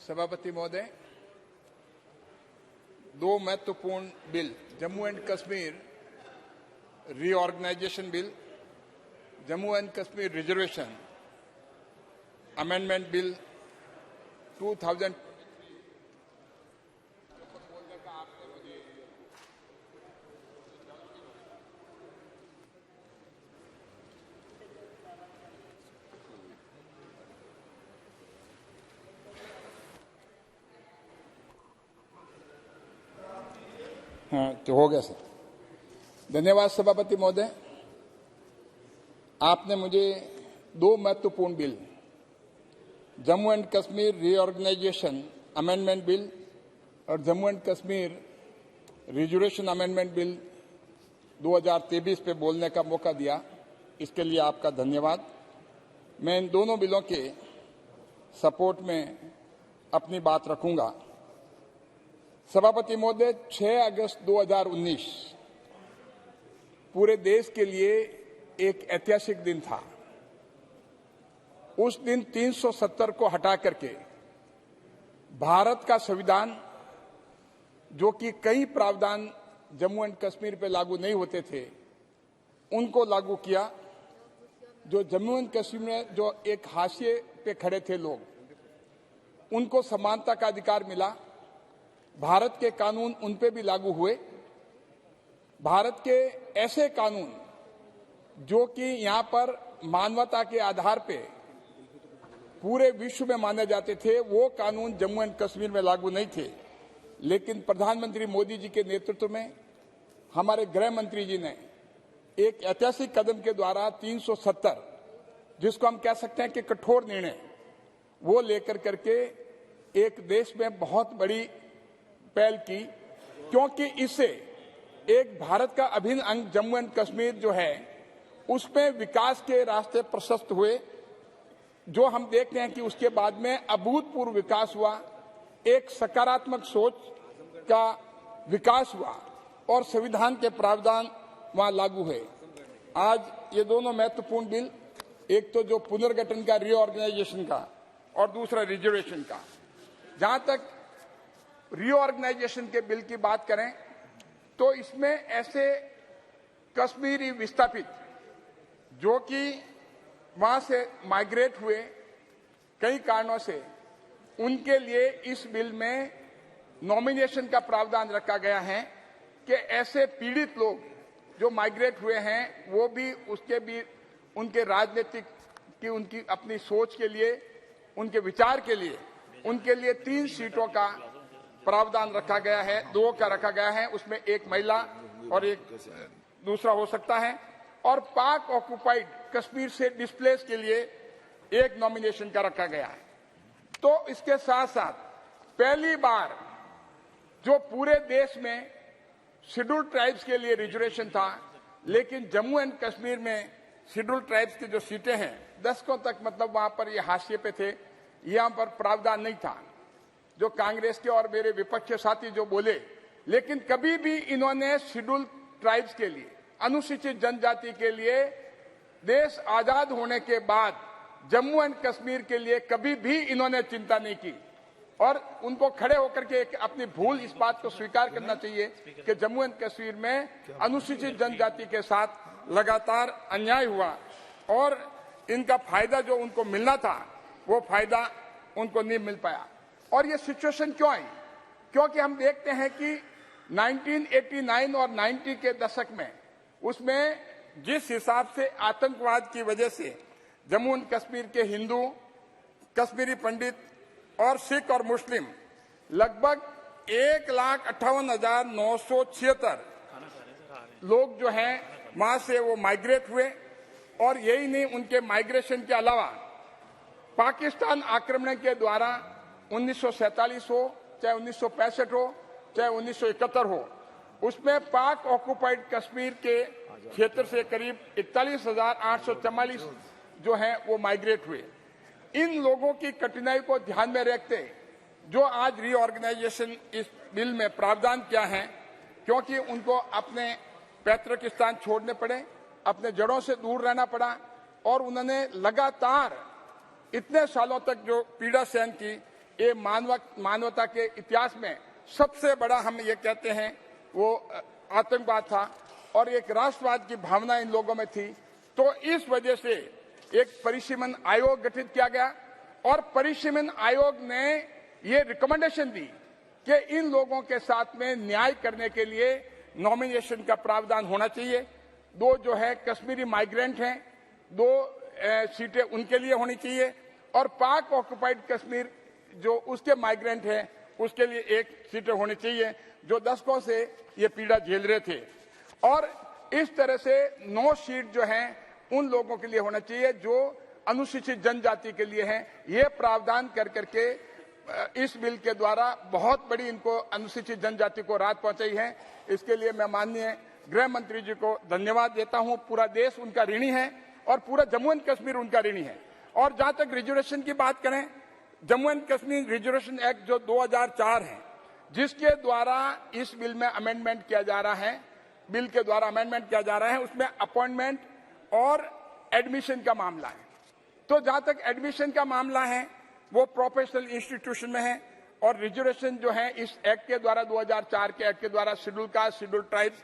सभापति महोदय, दो महत्वपूर्ण bill, Jammu and Kashmir reorganisation bill, Jammu and Kashmir reservation amendment bill 2000। हाँ, तो हो गया सर। धन्यवाद सभापति महोदय। आपने मुझे दो महत्वपूर्ण bill, Jammu and Kashmir reorganisation amendment bill और Jammu and Kashmir reservation amendment bill 2023 पे बोलने का मौका दिया, इसके लिए आपका धन्यवाद। मैं इन दोनों बिलों के सपोर्ट में अपनी बात रखूंगा। सभापति महोदय, 6 अगस्त 2019 पूरे देश के लिए एक ऐतिहासिक दिन था। उस दिन 370 को हटा करके भारत का संविधान, जो कि कई प्रावधान जम्मू एंड कश्मीर पे लागू नहीं होते थे, उनको लागू किया। जो जम्मू एंड कश्मीर में जो एक हाशिए पे खड़े थे लोग, उनको समानता का अधिकार मिला। भारत के कानून उन पे भी लागू हुए। भारत के ऐसे कानून जो कि यहां पर मानवता के आधार पे पूरे विश्व में माने जाते थे, वो कानून जम्मू एंड कश्मीर में लागू नहीं थे। लेकिन प्रधानमंत्री मोदी जी के नेतृत्व में हमारे गृह मंत्री जी ने एक ऐतिहासिक कदम के द्वारा 370, जिसको हम कह सकते हैं कि कठोर निर्णय, वो लेकर करके एक देश में बहुत बड़ी पहल की, क्योंकि इससे एक भारत का अभिन्न अंग जम्मू एंड कश्मीर जो है, उसमें विकास के रास्ते प्रशस्त हुए। जो हम देखते हैं कि उसके बाद में अभूतपूर्व विकास हुआ, एक सकारात्मक सोच का विकास हुआ और संविधान के प्रावधान वहां लागू हुए। आज ये दोनों महत्वपूर्ण बिल, एक तो जो पुनर्गठन का, रीऑर्गेनाइजेशन का, और दूसरा रिजर्वेशन का। जहां तक रीऑर्गेनाइजेशन के बिल की बात करें तो इसमें ऐसे कश्मीरी विस्थापित जो कि वहां से माइग्रेट हुए कई कारणों से, उनके लिए इस बिल में नॉमिनेशन का प्रावधान रखा गया है कि ऐसे पीड़ित लोग जो माइग्रेट हुए हैं, वो भी उसके भी उनके राजनीतिक की, उनकी अपनी सोच के लिए, उनके विचार के लिए, उनके लिए 3 सीटों का प्रावधान रखा गया है, 2 का रखा गया है। उसमें एक महिला और एक दूसरा हो सकता है। और पाक ऑक्युपाइड कश्मीर से डिस्प्लेस के लिए एक नॉमिनेशन का रखा गया है। तो इसके साथ साथ पहली बार जो पूरे देश में शेड्यूल्ड ट्राइब्स के लिए रिजर्वेशन था, लेकिन जम्मू एंड कश्मीर में शेड्यूल्ड ट्राइब्स की जो सीटें हैं, दशकों तक मतलब वहां पर ये हाशिए पे थे, यहां पर प्रावधान नहीं था। जो कांग्रेस के और मेरे विपक्षी साथी जो बोले, लेकिन कभी भी इन्होंने शेड्यूल्ड ट्राइब्स के लिए, अनुसूचित जनजाति के लिए देश आजाद होने के बाद जम्मू एंड कश्मीर के लिए कभी भी इन्होंने चिंता नहीं की। और उनको खड़े होकर के अपनी भूल, इस बात को स्वीकार करना चाहिए कि जम्मू एंड कश्मीर में अनुसूचित जनजाति के साथ लगातार अन्याय हुआ और इनका फायदा जो उनको मिलना था, वो फायदा उनको नहीं मिल पाया। और ये सिचुएशन क्यों आई? क्योंकि हम देखते हैं कि 1989 और 90 के दशक में, उसमें जिस हिसाब से आतंकवाद की वजह से जम्मू एंड कश्मीर के हिंदू, कश्मीरी पंडित और सिख और मुस्लिम लगभग 1,58,976 लोग जो हैं वहां से वो माइग्रेट हुए। और यही नहीं, उनके माइग्रेशन के अलावा पाकिस्तान आक्रमण के द्वारा 1947 हो, चाहे 1965 हो, चाहे 1971 हो, उसमें पाक ऑक्युपाइड कश्मीर के क्षेत्र से करीब 41,844 जो हैं वो माइग्रेट हुए। इन लोगों की कठिनाई को ध्यान में रखते जो आज रीऑर्गेनाइजेशन इस बिल में प्रावधान किया है, क्योंकि उनको अपने पैतृक स्थान छोड़ने पड़े, अपने जड़ों से दूर रहना पड़ा और उन्होंने लगातार इतने सालों तक जो पीड़ा सहन की, ये मानवता के इतिहास में सबसे बड़ा हम ये कहते हैं वो आतंकवाद था और एक राष्ट्रवाद की भावना इन लोगों में थी। तो इस वजह से एक परिसीमन आयोग गठित किया गया और परिसीमन आयोग ने ये रिकमेंडेशन दी कि इन लोगों के साथ में न्याय करने के लिए नॉमिनेशन का प्रावधान होना चाहिए। दो जो है कश्मीरी माइग्रेंट हैं, 2 सीटें उनके लिए होनी चाहिए और पाक ऑक्युपाइड कश्मीर जो उसके माइग्रेंट हैं उसके लिए 1 सीटें होनी चाहिए, जो दशकों से ये पीड़ा झेल रहे थे। और इस तरह से 9 सीट जो हैं उन लोगों के लिए होना चाहिए जो अनुसूचित जनजाति के लिए हैं। ये प्रावधान कर करके इस बिल के द्वारा बहुत बड़ी इनको अनुसूचित जनजाति को राहत पहुंचाई है। इसके लिए मैं माननीय गृह मंत्री जी को धन्यवाद देता हूं। पूरा देश उनका ऋणी है और पूरा जम्मू एंड कश्मीर उनका ऋणी है। और जहां तक रिजर्वेशन की बात करें, Jammu and Kashmir reservation act जो 2004 है, जिसके द्वारा इस बिल में अमेंडमेंट किया जा रहा है, बिल के द्वारा अमेंडमेंट किया जा रहा है, उसमें अपॉइंटमेंट और एडमिशन का मामला है। तो जहां तक एडमिशन का मामला है वो प्रोफेशनल इंस्टीट्यूशन में है और रिजर्वेशन जो है इस एक्ट के द्वारा 2004 के एक्ट के द्वारा शेड्यूल कास्ट, शेड्यूल ट्राइब्स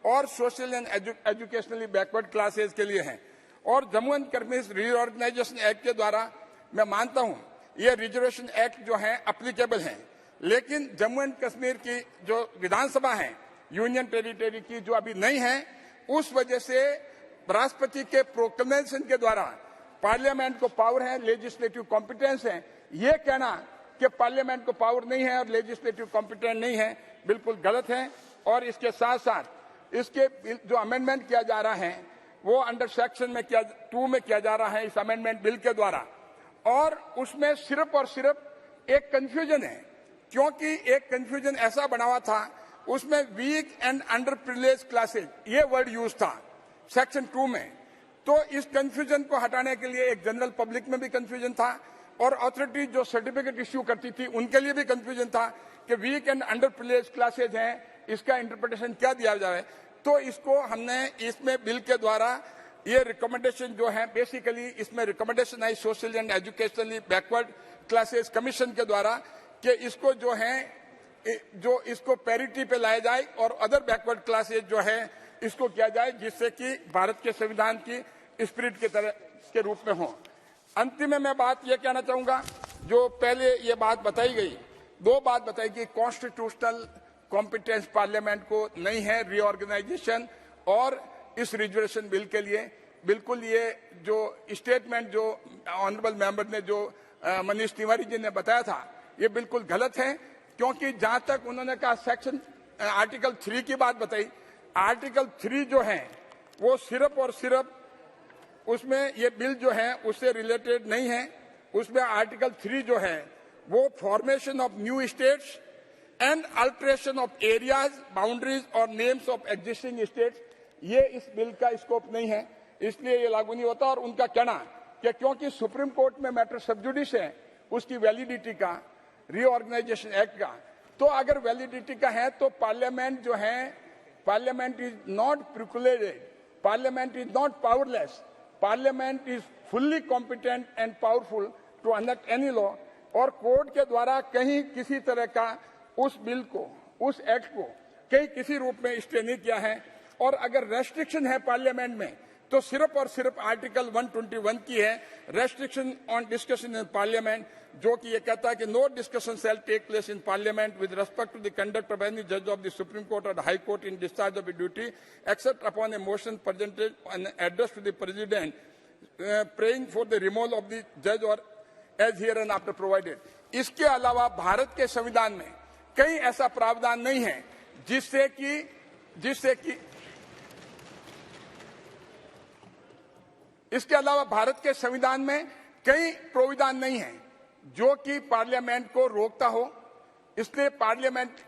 और social and educationally backward classes के लिए है। और Jammu and Kashmir reorganisation act के द्वारा मैं मानता हूं ये रिजर्वेशन एक्ट जो है अप्लीकेबल है, लेकिन जम्मू एंड कश्मीर की जो विधानसभा है यूनियन टेरिटरी की जो अभी नहीं है, उस वजह से राष्ट्रपति के प्रोक्लेमेशन के द्वारा पार्लियामेंट को पावर है, लेजिस्लेटिव कॉम्पिटेंस है। ये कहना कि पार्लियामेंट को पावर नहीं है और लेजिस्लेटिव कॉम्पिटेंस नहीं है बिल्कुल गलत है। और इसके साथ साथ इसके जो अमेंडमेंट किया जा रहा है वो अंडर सेक्शन में 2 में किया जा रहा है इस अमेंडमेंट बिल के द्वारा। और उसमें सिर्फ और सिर्फ एक कंफ्यूजन है, क्योंकि एक कंफ्यूजन ऐसा बना हुआ था, उसमें weak and under privilege classes ये वर्ड यूज था सेक्शन 2 में। तो इस कंफ्यूजन को हटाने के लिए एक जनरल पब्लिक में भी कंफ्यूजन था और अथॉरिटी जो सर्टिफिकेट इश्यू करती थी उनके लिए भी कंफ्यूजन था कि weak and under privilege classes हैं, इसका इंटरप्रिटेशन क्या दिया जाए। तो इसको हमने इसमें बिल के द्वारा ये रिकमेंडेशन जो है, बेसिकली इसमें रिकमेंडेशन है social and educationally backward classes commission के द्वारा कि इसको जो है जो इसको पैरिटी पे लाया जाए और अदर बैकवर्ड क्लासेज जो है इसको किया जाए, जिससे कि भारत के संविधान की स्पिरिट के तरह के रूप में हो। अंतिम में मैं बात ये कहना चाहूंगा, जो पहले ये बात बताई गई, 2 बात बताई गई, कॉन्स्टिट्यूशनल कॉम्पिटेंस पार्लियामेंट को नहीं है रीऑर्गेनाइजेशन और इस रिजर्वेशन बिल के लिए। बिल्कुल ये जो स्टेटमेंट जो ऑनरेबल मेंबर ने जो मनीष तिवारी जी ने बताया था ये बिल्कुल गलत है, क्योंकि जहां तक उन्होंने कहा सेक्शन आर्टिकल 3 की बात बताई, आर्टिकल 3 जो है वो सिर्फ और सिर्फ उसमें ये बिल जो है उससे रिलेटेड नहीं है। उसमें आर्टिकल 3 जो है वो formation of new states and alteration of areas, boundaries और नेम्स ऑफ एग्जिस्टिंग स्टेट्स, ये इस बिल का स्कोप नहीं है, इसलिए ये लागू नहीं होता। और उनका कहना कि क्योंकि सुप्रीम कोर्ट में मैटर सब जुडिस है उसकी वैलिडिटी का, रीऑर्गेनाइजेशन एक्ट का, तो अगर वैलिडिटी का है तो पार्लियामेंट जो है, parliament is not precluded, parliament is not powerless, parliament is fully competent and powerful to enact any law. और कोर्ट के द्वारा कहीं किसी तरह का उस बिल को, उस एक्ट को कहीं किसी रूप में स्टे नहीं किया है। और अगर रेस्ट्रिक्शन है पार्लियामेंट में तो सिर्फ और सिर्फ आर्टिकल 121 की है, restriction on discussion in parliament, जो कि ये कहता है कि no discussion shall take place in parliament with respect to the conduct of any जज ऑफ द सुप्रीम कोर्ट और high court in discharge of duty except upon a motion presented and address to the president praying for the removal of the जज और as hereinafter provided. इसके अलावा भारत के संविधान में कहीं ऐसा प्रावधान नहीं है जिससे कि इसके अलावा भारत के संविधान में कई प्रावधान नहीं है जो कि पार्लियामेंट को रोकता हो। इसलिए पार्लियामेंट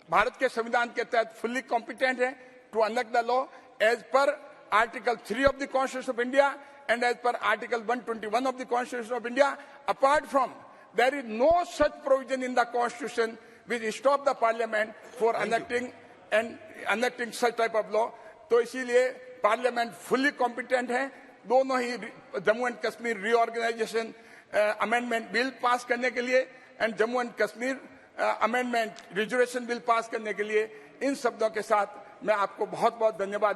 भारत के संविधान के तहत फुल्ली कॉम्पिटेंट है to enact the law as per article 3 of the constitution of India and as per article 121 of the constitution of India. Apart from, there is no such provision in the constitution which stop the parliament for enacting such type of law. तो इसीलिए parliament fully competent है दोनों ही Jammu and Kashmir reorganisation amendment bill pass करने के लिए। And Jammu and Kashmir amendment reservation bill pass करने के लिए, इन शब्दों के साथ मैं आपको बहुत बहुत धन्यवाद